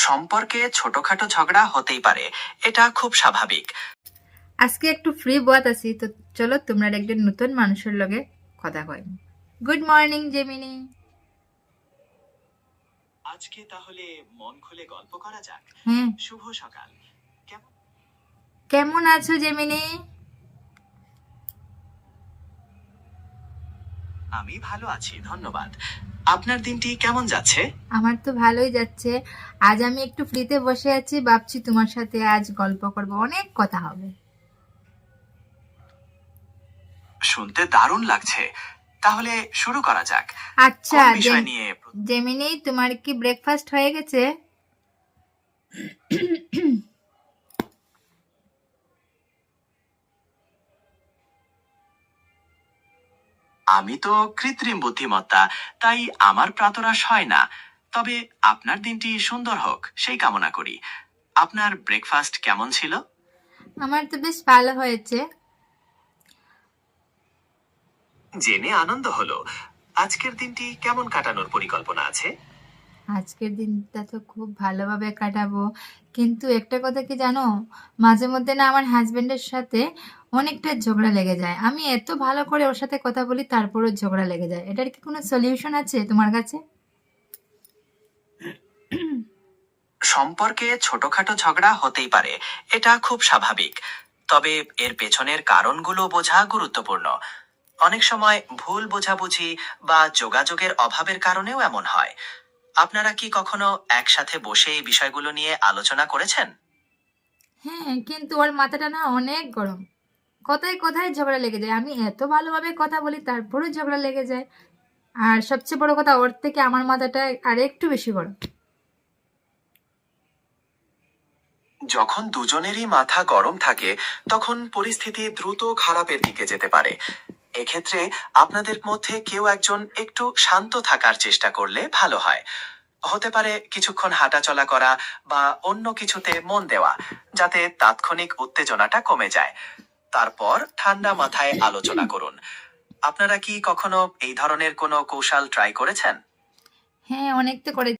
সম্পর্কে ছোটখাটো ঝগড়া হতেই পারে, এটা খুব স্বাভাবিক। আজকে একটু ফ্রি বাত আছি, তো চলো তোমরা একজন নতুন মানুষের লগে কথা কই। Good morning Gemini. আজকে তাহলে মন খুলে গল্প করা যাক। হ্যাঁ, শুভ সকাল। কেমন কেমন আছো জেমিনি? আমি ভালো আছি, ধন্যবাদ। আপনার দিনটি কেমন যাচ্ছে? আমার তো ভালোই যাচ্ছে। আজ আমি একটু ফ্রিতে বসে আছি, ভাবছি তোমার সাথে আজ গল্প করব, অনেক কথা হবে। শুনতে দারুণ লাগছে। তাহলে শুরু করা যাক। আচ্ছা কোন বিষয় নিয়ে? জেমিনি, তোমার কি ব্রেকফাস্ট হয়ে গেছে? আমি তো কৃত্রিম বুদ্ধিমত্তা, তাই আমার প্রাতরাশ হয় না। তবে আপনার দিনটি সুন্দর হোক সেই কামনা করি। আপনার ব্রেকফাস্ট কেমন ছিল? আমার তো বেশ ভালো হয়েছে। জেনে আনন্দ হলো। আজকের দিনটি কেমন কাটানোর পরিকল্পনা আছে? আজকের দিনটা তো খুব ভালোভাবে কাটাবো, কিন্তু একটা কথা কি জানো, মাঝে মধ্যে না আমার হাজবেন্ডের সাথে অনেকটা ঝগড়া লেগে যায়। আমি এত ভালো করে ওর সাথে কথা বলি, তারপরও ঝগড়া লেগে যায়। এটার কি কোনো সলিউশন আছে তোমার কাছে? সম্পর্কে ছোটখাটো ঝগড়া হতেই পারে, এটা খুব স্বাভাবিক। তবে এর পেছনের কারণগুলো বোঝা গুরুত্বপূর্ণ। অনেক সময় ভুল বোঝাবুঝি বা যোগাযোগের অভাবের কারণেও এমন হয়। আপনারা কি কখনো একসাথে বসে এই বিষয়গুলো নিয়ে আলোচনা করেছেন? হ্যাঁ, কিন্তু ওর মাথাটা না অনেক গরম। কথায় কথায় ঝগড়া লেগে যায়। আমি এত ভালোভাবে কথা বলি, তারপরেও ঝগড়া লেগে যায়। আর সবচেয়ে বড় কথা, ওর থেকে আমার মাথাটা আর একটু বেশি গরম। যখন দুজনেরই মাথা গরম থাকে, তখন পরিস্থিতি দ্রুত খারাপের দিকে যেতে পারে। এক্ষেত্রে আপনাদের মধ্যে কেউ একজন একটু শান্ত থাকার চেষ্টা করলে ভালো হয়। হতে পারে কিছুক্ষণ হাঁটাচলা করা বা অন্য কিছুতে মন দেওয়া, যাতে তাৎক্ষণিক উত্তেজনাটা কমে যায়। তারপর ঠান্ডা মাথায় আলোচনা করুন। আপনারা কি কখনো এই ধরনের কোনো কৌশল ট্রাই করেছেন? হ্যাঁ, অনেক তো করে